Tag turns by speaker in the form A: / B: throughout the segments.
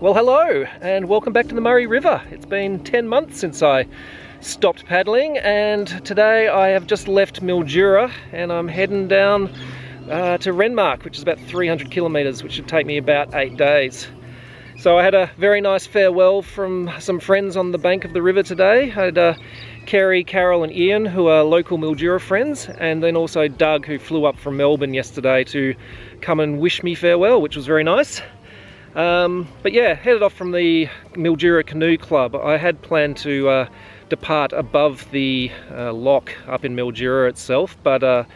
A: Well, hello and welcome back to the Murray River. It's been 10 months since I stopped paddling, and today I have just left Mildura and I'm heading down to Renmark, which is about 300 kilometres, which should take me about 8 days. So I had a very nice farewell from some friends on the bank of the river today. I had Kerry, Carol and Ian, who are local Mildura friends, and then also Doug, who flew up from Melbourne yesterday to come and wish me farewell, which was very nice. But yeah, headed off from the Mildura Canoe Club. I had planned to depart above the lock up in Mildura itself, but I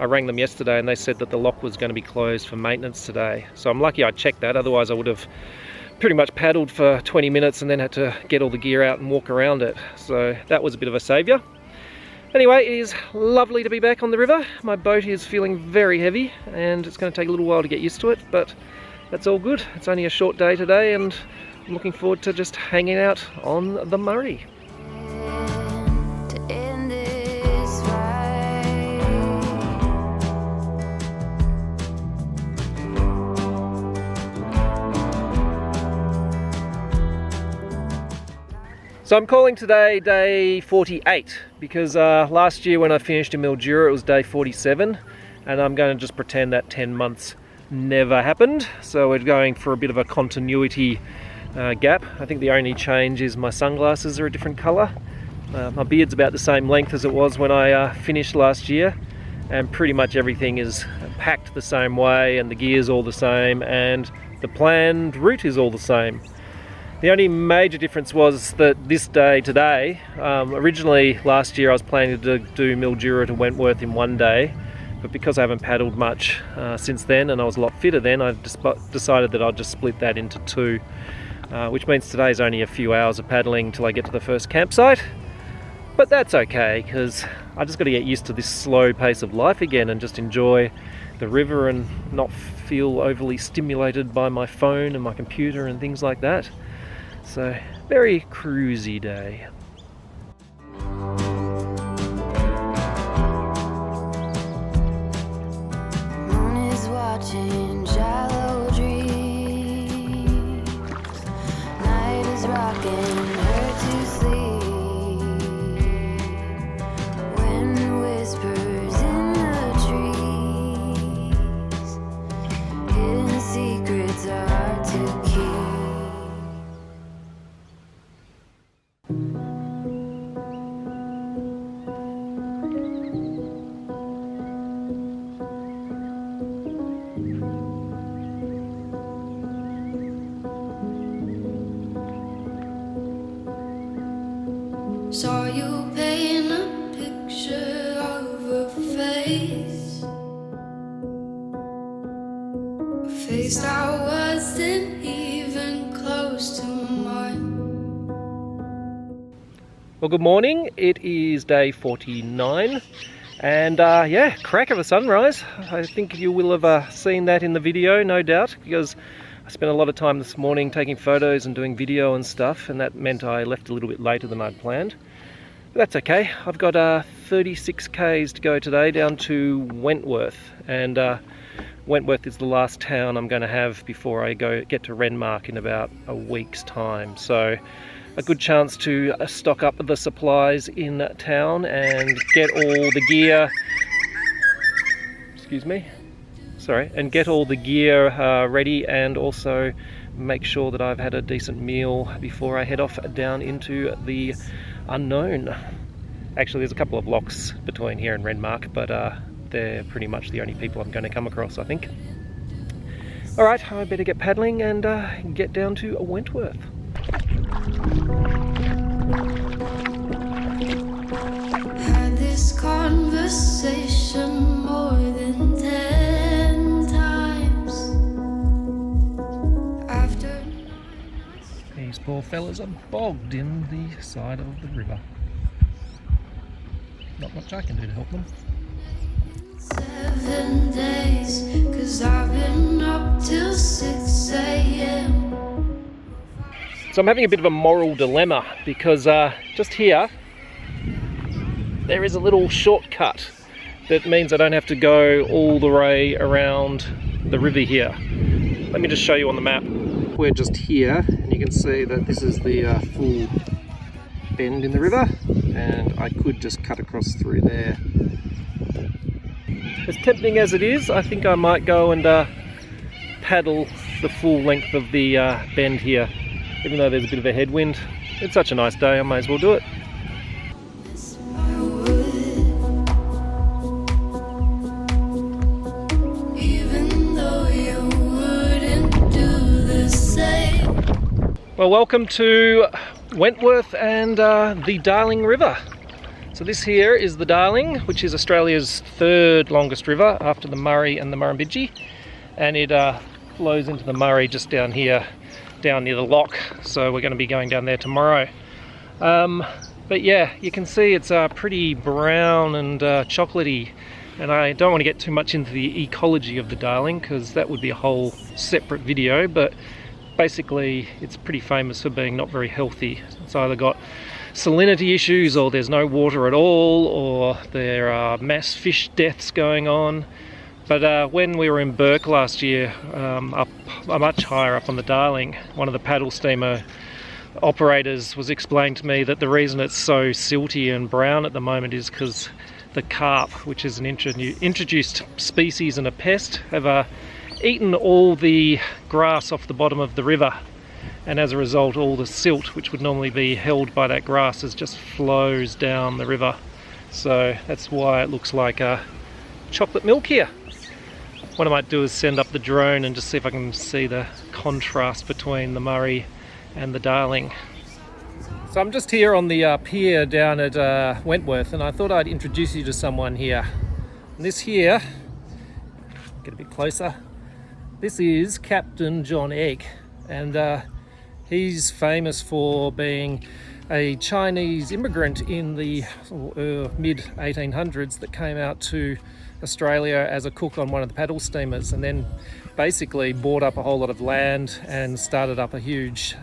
A: rang them yesterday and they said that the lock was going to be closed for maintenance today. So I'm lucky I checked that, otherwise I would have pretty much paddled for 20 minutes and then had to get all the gear out and walk around it. So that was a bit of a saviour. Anyway, it is lovely to be back on the river. My boat is feeling very heavy and it's going to take a little while to get used to it, but that's all good. It's only a short day today and I'm looking forward to just hanging out on the Murray. So I'm calling today day 48 because last year when I finished in Mildura it was day 47, and I'm going to just pretend that 10 months never happened. So we're going for a bit of a continuity gap. I think the only change is my sunglasses are a different colour. My beard's about the same length as it was when I finished last year, and pretty much everything is packed the same way and the gear's all the same and the planned route is all the same. The only major difference was that this day today, originally last year I was planning to do Mildura to Wentworth in one day, but because I haven't paddled much since then and I was a lot fitter then, I decided that I'd just split that into two, which means today's only a few hours of paddling till I get to the first campsite. But that's okay, because I just got to get used to this slow pace of life again and just enjoy the river and not feel overly stimulated by my phone and my computer and things like that. So, very cruisy day.
B: Moon is watching shallow dreams. Night is rocking her to sleep. Wind whispers in the trees. Hidden secrets are hard to keep.
C: Saw you paint a picture of a face that wasn't even close to mine.
A: Well, good morning. It is day 49 and yeah, crack of a sunrise. I think you will have seen that in the video, no doubt, because I spent a lot of time this morning taking photos and doing video and stuff, and that meant I left a little bit later than I'd planned. But that's okay. I've got 36 k's to go today down to Wentworth, and Wentworth is the last town I'm going to have before I get to Renmark in about a week's time. So a good chance to stock up the supplies in town and get all the gear. Excuse me. Sorry, and get all the gear ready, and also make sure that I've had a decent meal before I head off down into the unknown. Actually, there's a couple of locks between here and Renmark, but they're pretty much the only people I'm going to come across, I think. Alright, I better get paddling and get down to Wentworth.
C: Had this conversation more than 10 times. After
A: These poor fellas are bogged in the side of the river. Not much I can do to help them.
C: 7 days, 'cause I've been up till 6 a.m.
A: So I'm having a bit of a moral dilemma because just here there is a little shortcut that means I don't have to go all the way around the river here. Let me just show you on the map. we're just here, and you can see that this is the full bend in the river, and I could just cut across through there. As tempting as it is, I think I might go and paddle the full length of the bend here, even though there's a bit of a headwind. It's such a nice day, I may as well do it. Well, welcome to Wentworth and the Darling River. So this here is the Darling, which is Australia's third longest river after the Murray and the Murrumbidgee, and it flows into the Murray just down here, down near the lock. So we're going to be going down there tomorrow. But yeah, you can see it's pretty brown and chocolatey, and I don't want to get too much into the ecology of the Darling because that would be a whole separate video, but basically it's pretty famous for being not very healthy. It's either got salinity issues, or there's no water at all, or there are mass fish deaths going on. But when we were in Burke last year, up much higher up on the Darling, one of the paddle steamer operators was explaining to me that the reason it's so silty and brown at the moment is because the carp, which is an introduced species and a pest, have eaten all the grass off the bottom of the river, and as a result all the silt which would normally be held by that grass just flows down the river. So that's why it looks like chocolate milk here. What I might do is send up the drone and just see if I can see the contrast between the Murray and the Darling. So I'm just here on the pier down at Wentworth, and I thought I'd introduce you to someone here. And this here, get a bit closer, this is Captain John Egge, and he's famous for being a Chinese immigrant in the mid 1800s that came out to Australia as a cook on one of the paddle steamers, and then basically bought up a whole lot of land and started up a huge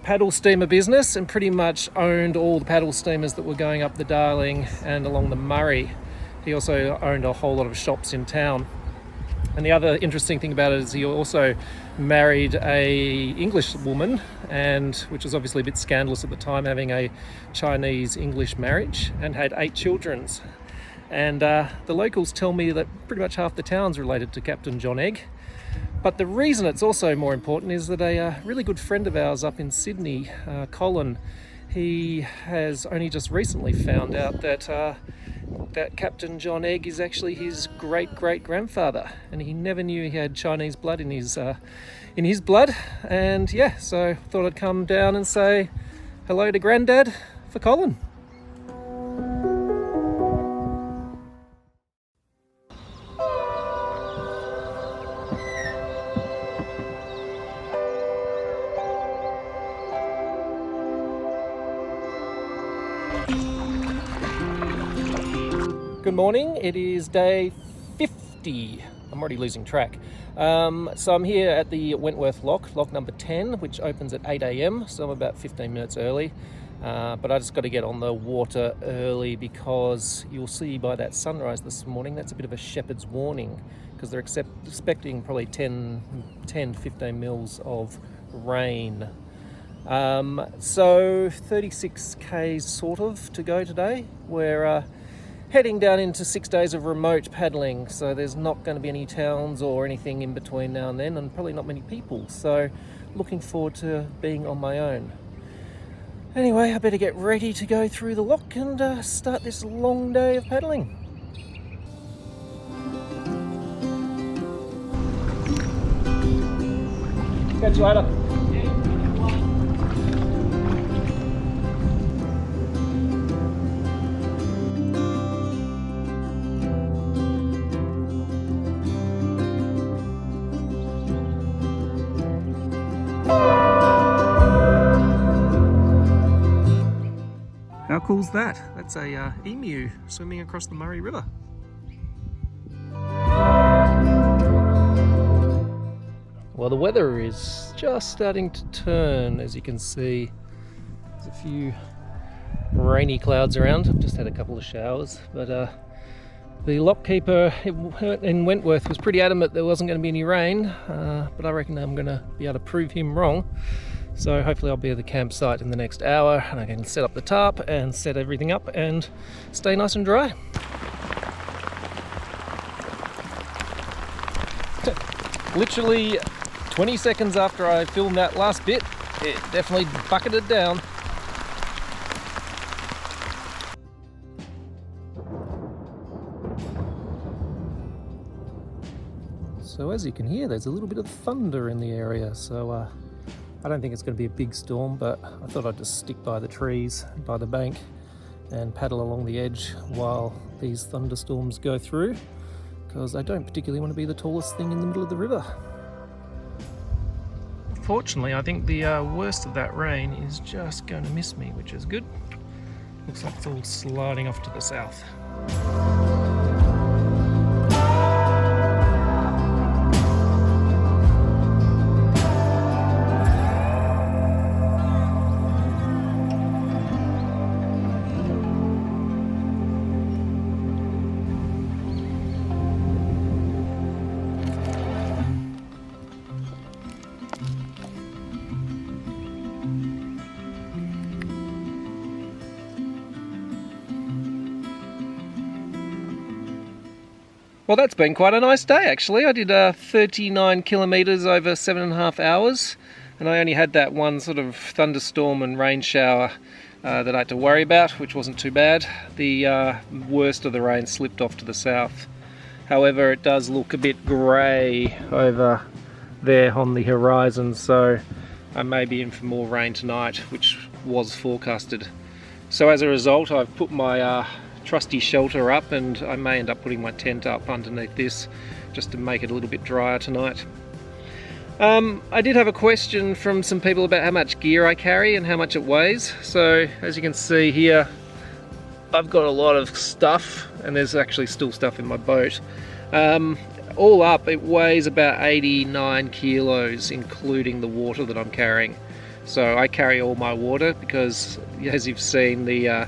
A: paddle steamer business, and pretty much owned all the paddle steamers that were going up the Darling and along the Murray. He also owned a whole lot of shops in town. And the other interesting thing about it is he also married a English woman, and which was obviously a bit scandalous at the time, having a Chinese-English marriage, and had 8 children. And the locals tell me that pretty much half the town's related to Captain John Egge. But the reason it's also more important is that a really good friend of ours up in Sydney, Colin, he has only just recently found out that that Captain John Egge is actually his great-great-grandfather, and he never knew he had Chinese blood in his blood. And yeah, so thought I'd come down and say hello to Grandad for Colin. Good morning, it is day 50. I'm already losing track. So I'm here at the Wentworth lock number 10, which opens at 8 a.m, so I'm about 15 minutes early. But I just got to get on the water early because you'll see by that sunrise this morning, that's a bit of a shepherd's warning, because they're expecting probably 10 to 15 mils of rain. So 36 k's sort of to go today. We're heading down into 6 days of remote paddling, so there's not going to be any towns or anything in between now and then, and probably not many people, so looking forward to being on my own. Anyway, I better get ready to go through the lock and start this long day of paddling. Catch you later. How cool's that? That's a emu swimming across the Murray River. Well, the weather is just starting to turn, as you can see. There's a few rainy clouds around. I've just had a couple of showers, but The lockkeeper in Wentworth was pretty adamant there wasn't going to be any rain, but I reckon I'm going to be able to prove him wrong. So hopefully I'll be at the campsite in the next hour and I can set up the tarp and set everything up and stay nice and dry. Literally 20 seconds after I filmed that last bit, it definitely bucketed down. So as you can hear, there's a little bit of thunder in the area, so I don't think it's going to be a big storm, but I thought I'd just stick by the trees, by the bank, and paddle along the edge while these thunderstorms go through, because I don't particularly want to be the tallest thing in the middle of the river. Fortunately, I think the worst of that rain is just going to miss me, which is good. Looks like it's all sliding off to the south. Well, that's been quite a nice day actually. I did 39 kilometres over 7.5 hours, and I only had that one sort of thunderstorm and rain shower that I had to worry about, which wasn't too bad. The worst of the rain slipped off to the south. However, it does look a bit grey over there on the horizon, so I may be in for more rain tonight, which was forecasted. So as a result, I've put my trusty shelter up, and I may end up putting my tent up underneath this just to make it a little bit drier tonight. I did have a question from some people about how much gear I carry and how much it weighs. So as you can see here, I've got a lot of stuff, and there's actually still stuff in my boat. All up, it weighs about 89 kilos, including the water that I'm carrying. So I carry all my water because, as you've seen, the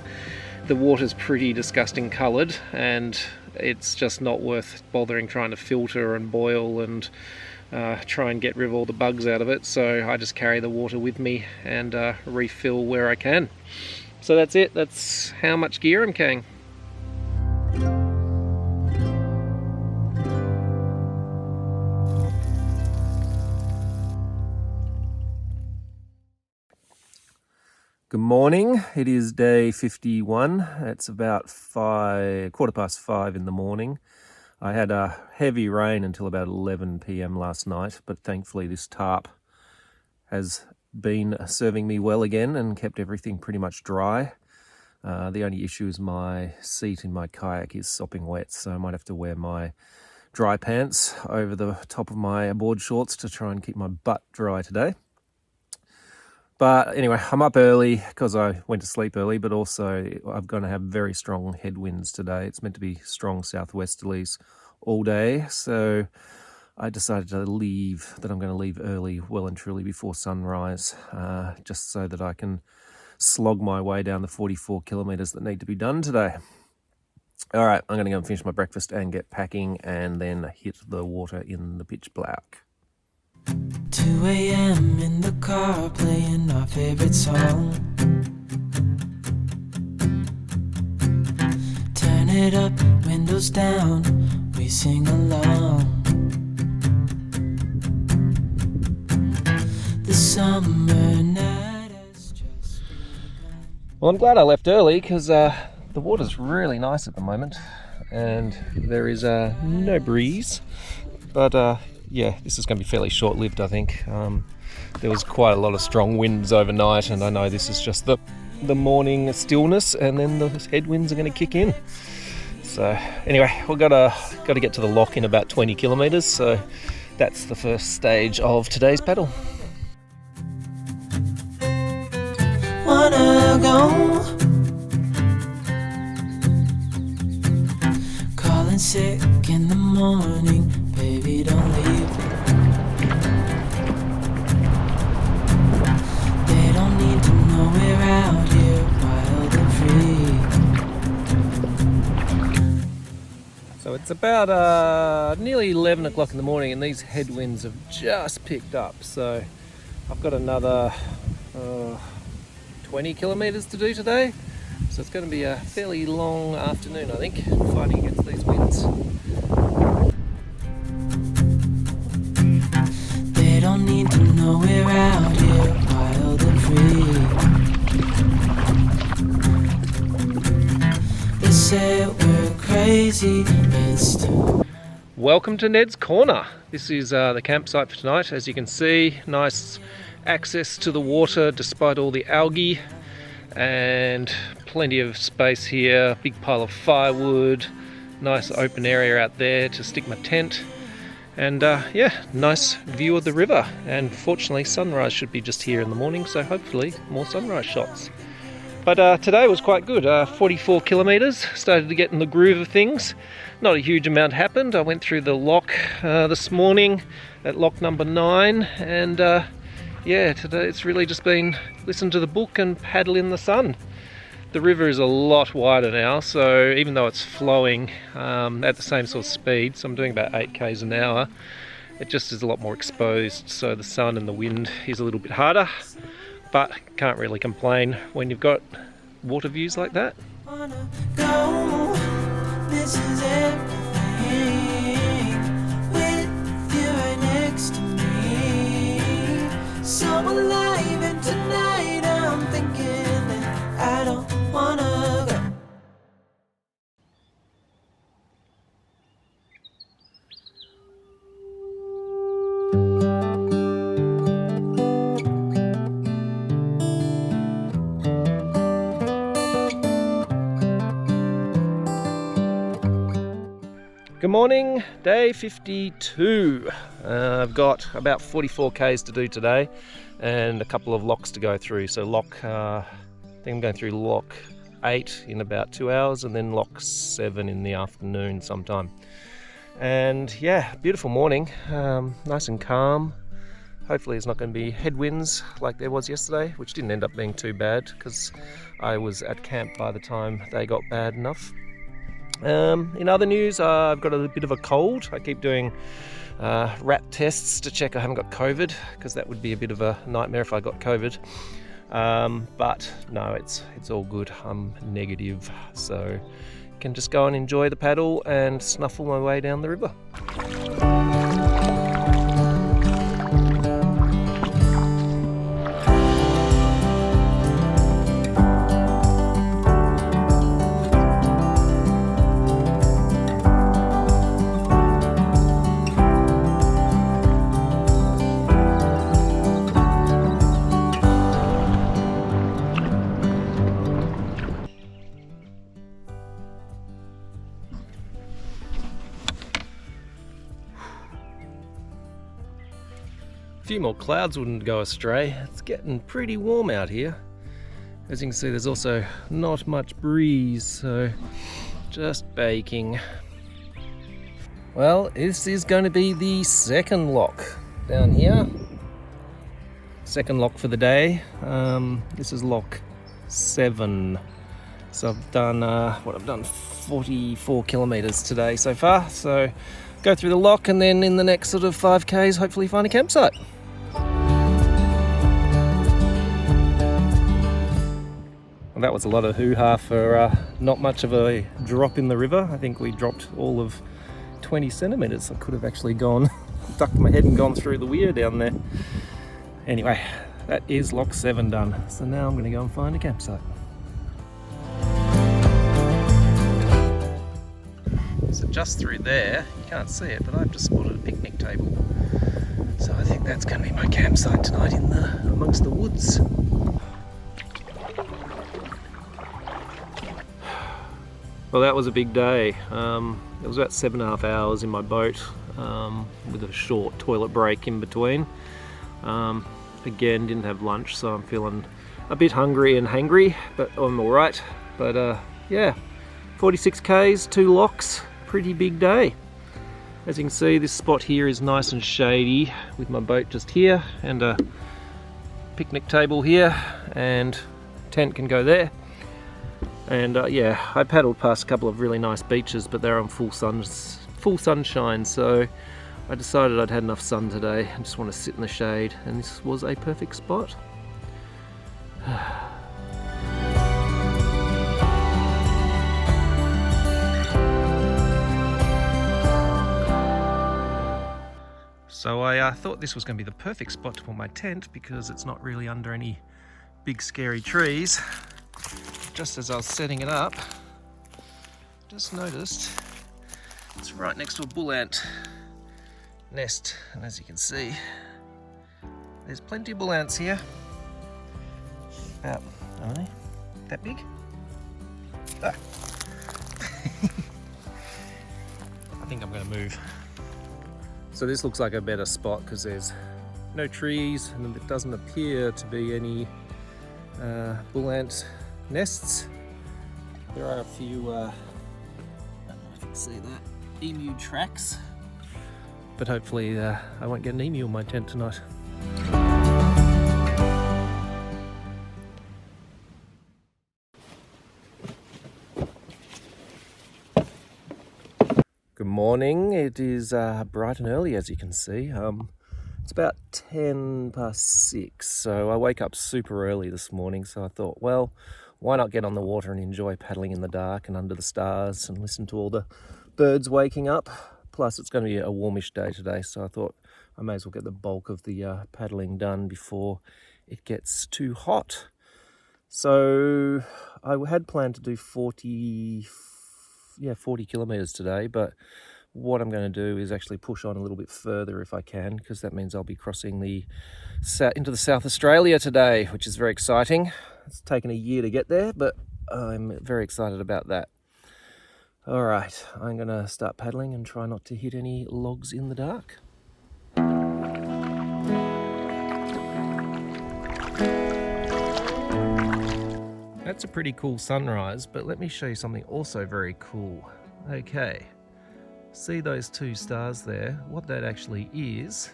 A: water's pretty disgusting coloured, and it's just not worth bothering trying to filter and boil and try and get rid of all the bugs out of it. So I just carry the water with me and refill where I can. So that's it. That's how much gear I'm carrying. Good morning. It is day 51. It's about 5:15 in the morning. I had a heavy rain until about 11 p.m. last night, but thankfully this tarp has been serving me well again and kept everything pretty much dry. The only issue is my seat in my kayak is sopping wet, so I might have to wear my dry pants over the top of my board shorts to try and keep my butt dry today. But anyway, I'm up early because I went to sleep early, but also I'm going to have very strong headwinds today. It's meant to be strong southwesterlies all day, so I decided to leave, that I'm going to leave early, well and truly before sunrise, just so that I can slog my way down the 44 kilometres that need to be done today. All right, I'm going to go and finish my breakfast and get packing and then hit the water in the pitch black.
D: 2 a.m. in the car playing our favorite song. Turn it up, windows down, we sing along. The summer night has just begun.
A: Well, I'm glad I left early because the water's really nice at the moment and there is no breeze, but yeah, this is going to be fairly short-lived, I think. There was quite a lot of strong winds overnight, and I know this is just the morning stillness, and then the headwinds are going to kick in. So anyway, we've got to get to the lock in about 20 kilometres, so that's the first stage of today's paddle.
D: Wanna go? Calling sick in the morning, baby, don't leave. They don't need to know we're out here wild and free.
A: it's about nearly 11 o'clock in the morning and these headwinds have just picked up, so I've got another 20 kilometres to do today, so it's going to be a fairly long afternoon, I think, fighting against these winds.
D: They don't need to know we're out here wild and free. They say we're crazy, it's too.
A: Welcome to Ned's Corner. This is the campsite for tonight. As you can see, nice access to the water despite all the algae, and plenty of space here, big pile of firewood, nice open area out there to stick my tent, and yeah, nice view of the river. And fortunately sunrise should be just here in the morning, so hopefully more sunrise shots. But today was quite good, 44 kilometres, started to get in the groove of things. Not a huge amount happened. I went through the lock this morning at lock number 9, and yeah, today it's really just been listen to the book and paddle in the sun. The river is a lot wider now, so even though it's flowing at the same sort of speed, so I'm doing about 8 k's an hour, it just is a lot more exposed, so the sun and the wind is a little bit harder. But can't really complain when you've got water views like that.
D: Wanna go, this is everything, with you right next to me. So alive, and tonight I'm thinking that I don't wanna go.
A: Good morning, day 52. I've got about 44 k's to do today and a couple of locks to go through. So I think I'm going through lock 8 in about 2 hours, and then lock 7 in the afternoon sometime. And yeah, beautiful morning, nice and calm. Hopefully it's not going to be headwinds like there was yesterday, which didn't end up being too bad because I was at camp by the time they got bad enough. In other news, I've got a bit of a cold. I keep doing rat tests to check I haven't got COVID, because that would be a bit of a nightmare if I got COVID. But no, it's all good. I'm negative, so I can just go and enjoy the paddle and snuffle my way down the river. A few more clouds wouldn't go astray. It's getting pretty warm out here. As you can see, there's also not much breeze, so just baking. Well, this is going to be the second lock down here. Second lock for the day. This is lock 7. So I've done, I've done 44 kilometres today so far. So go through the lock and then in the next sort of 5 k's hopefully find a campsite. Well, that was a lot of hoo-ha for not much of a drop in the river. I think we dropped all of 20 centimetres. I could have actually gone, ducked my head and gone through the weir down there. Anyway, that is lock 7 done. So now I'm going to go and find a campsite. So just through there, you can't see it, but I've just spotted a picnic table. So I think that's going to be my campsite tonight amongst the woods. Well, that was a big day. It was about 7.5 hours in my boat with a short toilet break in between. Again, didn't have lunch, so I'm feeling a bit hungry and hangry, but I'm all right. But yeah, 46 k's, 2 locks, pretty big day. As you can see, this spot here is nice and shady with my boat just here and a picnic table here, and tent can go there. And yeah, I paddled past a couple of really nice beaches, but they're on full sunshine, so I decided I'd had enough sun today and just want to sit in the shade, and this was a perfect spot. So I thought this was going to be the perfect spot to put my tent because it's not really under any big scary trees. Just as I was setting it up, just noticed it's right next to a bull ant nest, and as you can see, there's plenty of bull ants here. About, I don't know, that big? Ah. I think I'm going to move. So this looks like a better spot because there's no trees and it doesn't appear to be any bull ant nests. There are a few, I don't know if you can see that, emu tracks, but hopefully I won't get an emu in my tent tonight. Good morning. It is bright and early, as you can see. It's about 6:10, so I wake up super early this morning, so I thought, well, why not get on the water and enjoy paddling in the dark and under the stars and listen to all the birds waking up. Plus it's going to be a warmish day today, so I thought I may as well get the bulk of the paddling done before it gets too hot. So I had planned to do 40 kilometers today, but what I'm going to do is actually push on a little bit further if I can, because that means I'll be crossing into the South Australia today, which is very exciting. It's taken a year to get there, but I'm very excited about that. All right, I'm going to start paddling and try not to hit any logs in the dark. That's a pretty cool sunrise, but let me show you something also very cool. Okay, see those two stars there? What that actually is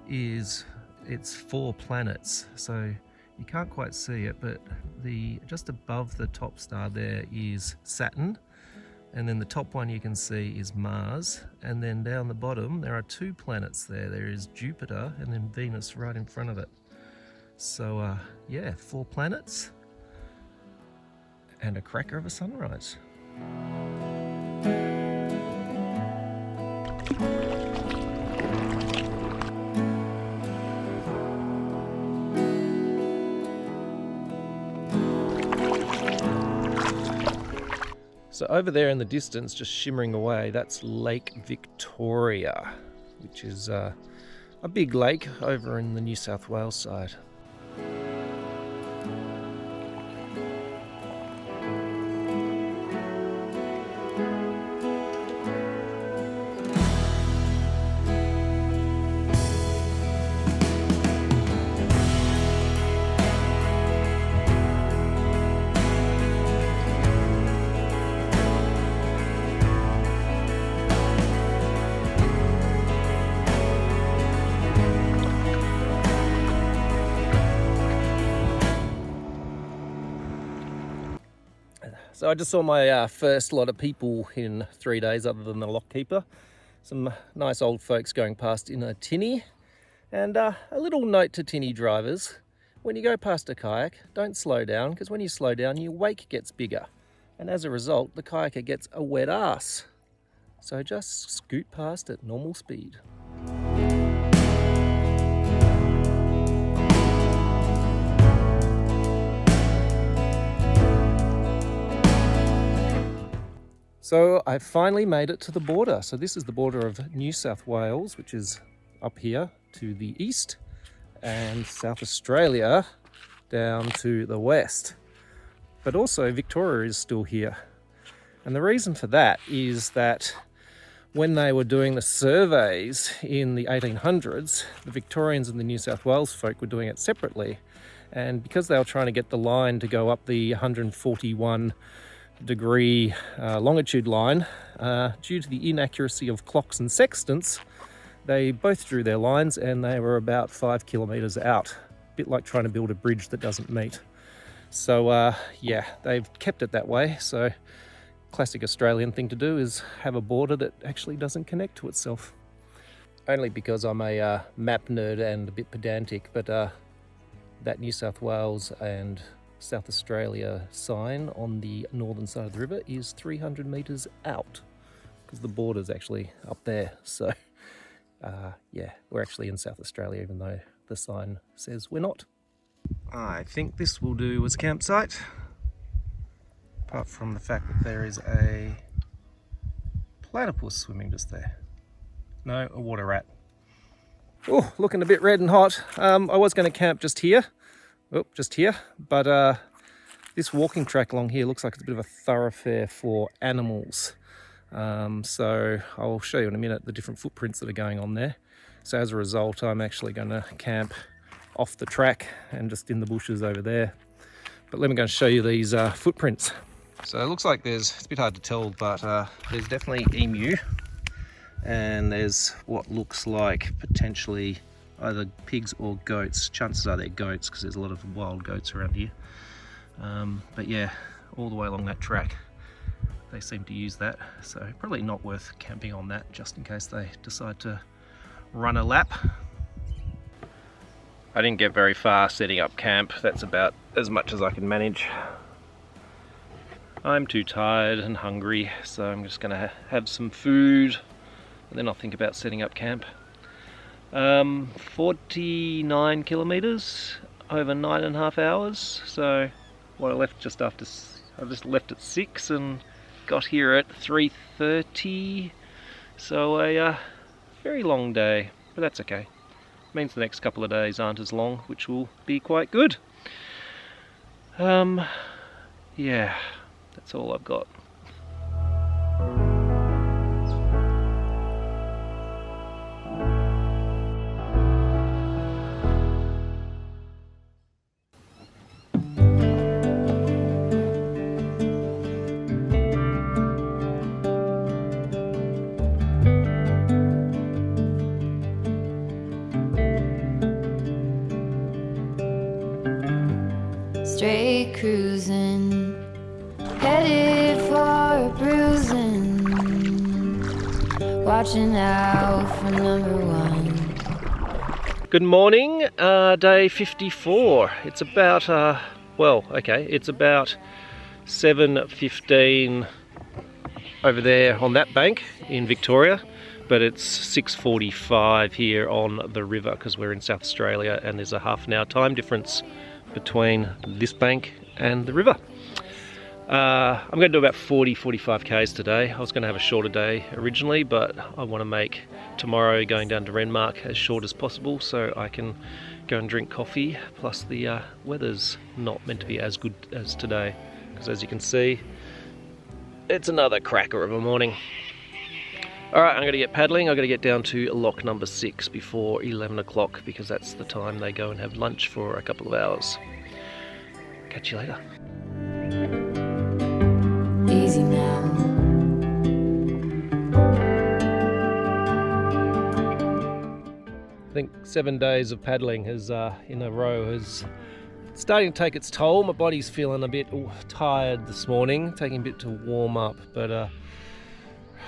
A: it's 4 planets. So you can't quite see it, but just above the top star there is Saturn, and then the top one you can see is Mars, and then down the bottom there are 2 planets there. There is Jupiter and then Venus right in front of it. So yeah, 4 planets and a cracker of a sunrise. So over there in the distance, just shimmering away, that's Lake Victoria, which is a big lake over in the New South Wales side. So I just saw my first lot of people in 3 days other than the lockkeeper. Some nice old folks going past in a tinny. And a little note to tinny drivers, when you go past a kayak, don't slow down, because when you slow down your wake gets bigger. And as a result, the kayaker gets a wet ass. So just scoot past at normal speed. So I finally made it to the border. So this is the border of New South Wales, which is up here to the east, and South Australia down to the west. But also Victoria is still here. And the reason for that is that when they were doing the surveys in the 1800s, the Victorians and the New South Wales folk were doing it separately. And because they were trying to get the line to go up the 141 degree longitude line, due to the inaccuracy of clocks and sextants, they both drew their lines and they were about 5 kilometers out. A bit like trying to build a bridge that doesn't meet. So yeah, they've kept it that way. So classic Australian thing to do is have a border that actually doesn't connect to itself. Only because I'm a map nerd and a bit pedantic, but that New South Wales and South Australia sign on the northern side of the river is 300 metres out, because the border's actually up there. So yeah, we're actually in South Australia, even though the sign says we're not. I think this will do as a campsite, apart from the fact that there is a platypus swimming just there. No, a water rat. Oh, looking a bit red and hot. I was going to camp just here. Oh, just here. But this walking track along here looks like it's a bit of a thoroughfare for animals. So I'll show you in a minute the different footprints that are going on there. So as a result, I'm actually going to camp off the track and just in the bushes over there. But let me go and show you these footprints. So it looks like it's a bit hard to tell, but there's definitely emu, and there's what looks like potentially either pigs or goats. Chances are they're goats because there's a lot of wild goats around here. But yeah, all the way along that track they seem to use that, so probably not worth camping on that just in case they decide to run a lap. I didn't get very far setting up camp. That's about as much as I can manage. I'm too tired and hungry, so I'm just gonna have some food and then I'll think about setting up camp. 49 kilometers over 9.5 hours. So what I left just after, I just left at 6 and got here at 3:30. So a very long day, but that's okay. Means the next couple of days aren't as long, which will be quite good. Yeah, that's all I've got.
B: Straight cruising, headed for a bruising, watching out for number 1.
A: Good morning, day 54. It's about, well, okay, it's about 7:15 over there on that bank in Victoria, but it's 6:45 here on the river because we're in South Australia and there's a half an hour time difference between this bank and the river. I'm going to do about 40-45 k's today. I was going to have a shorter day originally, but I want to make tomorrow going down to Renmark as short as possible so I can go and drink coffee. Plus the weather's not meant to be as good as today, because as you can see, it's another cracker of a morning. Alright, I'm going to get paddling. I've got to get down to lock number 6 before 11 o'clock because that's the time they go and have lunch for a couple of hours. Catch you later.
B: Easy now.
A: I think 7 days of paddling has in a row is starting to take its toll. My body's feeling a bit tired this morning, taking a bit to warm up, but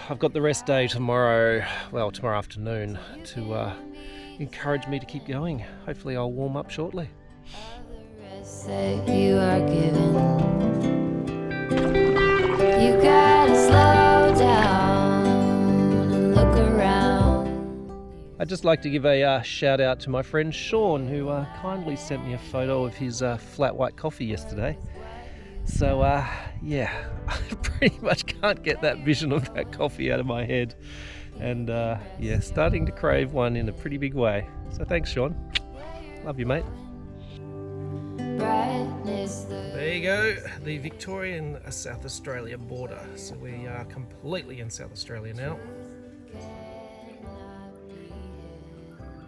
A: I've got the rest day tomorrow, well, tomorrow afternoon, to encourage me to keep going. Hopefully I'll warm up shortly.
B: That you are given, you gotta slow down and look around.
A: I'd just like to give a shout out to my friend Sean, who kindly sent me a photo of his flat white coffee yesterday. So yeah, I pretty much can't get that vision of that coffee out of my head, and yeah, starting to crave one in a pretty big way. So thanks, Sean. Love you, mate. There you go, the Victorian South Australia border. So we are completely in South Australia now.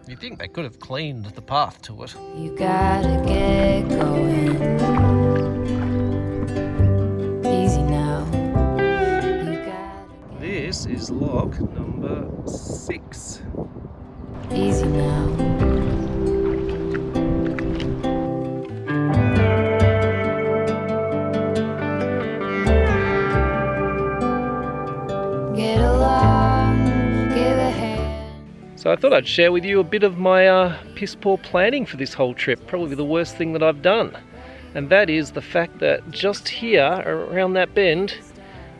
A: You'd think they could have cleaned the path to it.
B: You gotta get going. Easy now.
A: This is lock number 6.
B: Easy now.
A: So I thought I'd share with you a bit of my piss poor planning for this whole trip. Probably the worst thing that I've done. And that is the fact that just here, around that bend,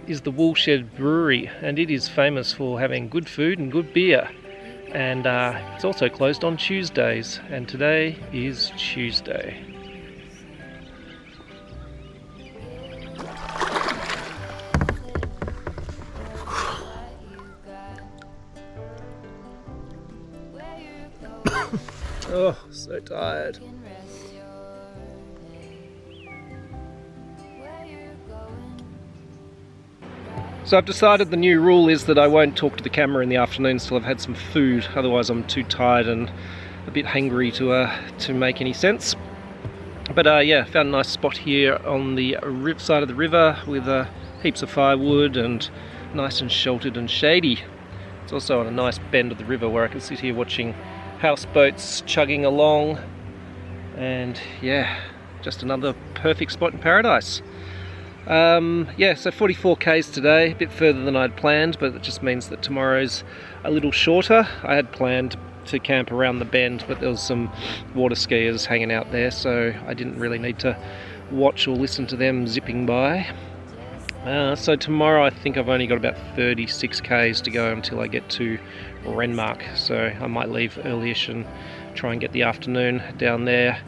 A: is the Woolshed Brewery. And it is famous for having good food and good beer. And it's also closed on Tuesdays. And today is Tuesday. Oh, so tired. So I've decided the new rule is that I won't talk to the camera in the afternoons till I've had some food. Otherwise I'm too tired and a bit hangry to make any sense. But yeah, found a nice spot here on the side of the river with heaps of firewood and nice and sheltered and shady. It's also on a nice bend of the river where I can sit here watching houseboats chugging along, and yeah, just another perfect spot in paradise. Yeah, so 44 k's today, a bit further than I'd planned, but it just means that tomorrow's a little shorter. I had planned to camp around the bend, but there was some water skiers hanging out there, so I didn't really need to watch or listen to them zipping by. So tomorrow I think I've only got about 36 k's to go until I get to Renmark, so I might leave early-ish and try and get the afternoon down there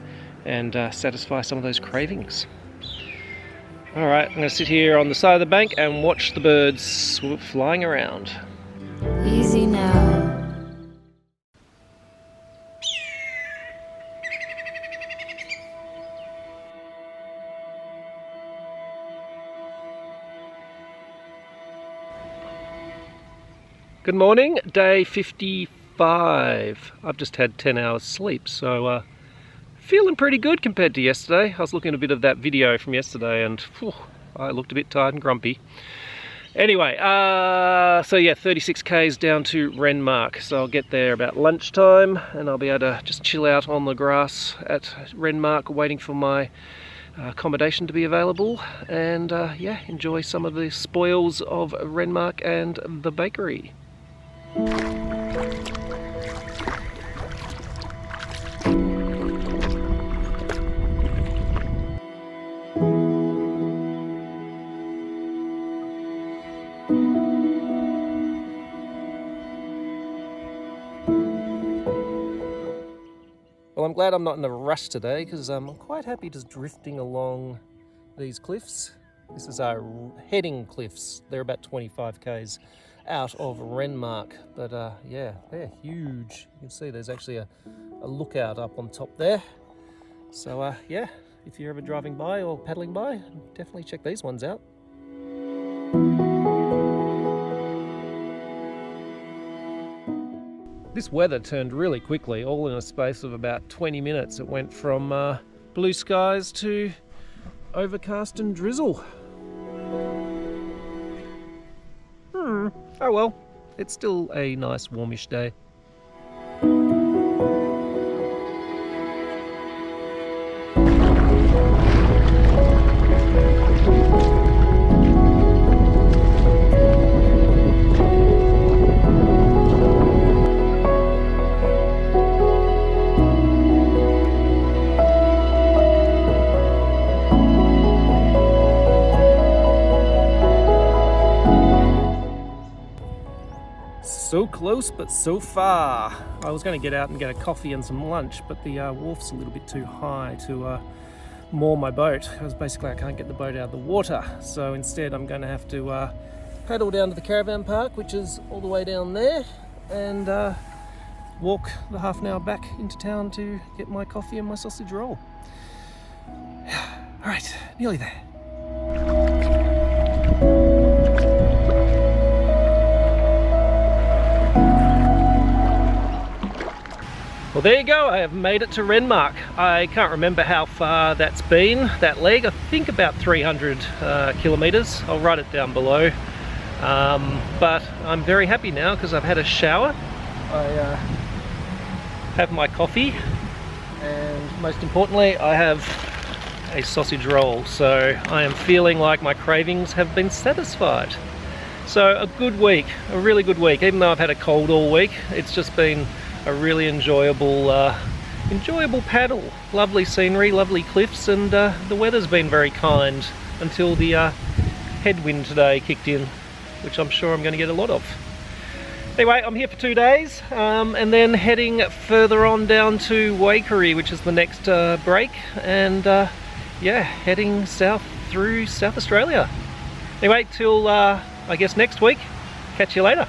A: and satisfy some of those cravings. Alright, I'm going to sit here on the side of the bank and watch the birds flying around.
B: Easy now.
A: Good morning, day 55. I've just had 10 hours sleep, so feeling pretty good compared to yesterday. I was looking at a bit of that video from yesterday and whew, I looked a bit tired and grumpy. Anyway, so yeah, 36 k's down to Renmark. So I'll get there about lunchtime and I'll be able to just chill out on the grass at Renmark waiting for my accommodation to be available and yeah, enjoy some of the spoils of Renmark and the bakery. Well, I'm glad I'm not in a rush today because I'm quite happy just drifting along these cliffs. This is our heading cliffs. They're about 25 k's out of Renmark, but yeah, they're huge. You can see there's actually a lookout up on top there. So yeah, if you're ever driving by or paddling by, definitely check these ones out. This weather turned really quickly, all in a space of about 20 minutes. It went from blue skies to overcast and drizzle. Oh well, it's still a nice warmish day. So close but so far. I was going to get out and get a coffee and some lunch, but the wharf's a little bit too high to moor my boat, because basically I can't get the boat out of the water. So instead I'm going to have to paddle down to the caravan park, which is all the way down there, and walk the half an hour back into town to get my coffee and my sausage roll. Alright, nearly there. Well, there you go, I have made it to Renmark. I can't remember how far that's been, that leg. I think about 300 kilometres. I'll write it down below. But I'm very happy now because I've had a shower. I have my coffee, and most importantly, I have a sausage roll. So I am feeling like my cravings have been satisfied. So a good week, a really good week. Even though I've had a cold all week, it's just been a really enjoyable paddle. Lovely scenery, lovely cliffs, and the weather's been very kind until the headwind today kicked in, which I'm sure I'm going to get a lot of. Anyway, I'm here for 2 days, and then heading further on down to Waikerie, which is the next break, and yeah, heading south through South Australia. Anyway, till I guess next week. Catch you later.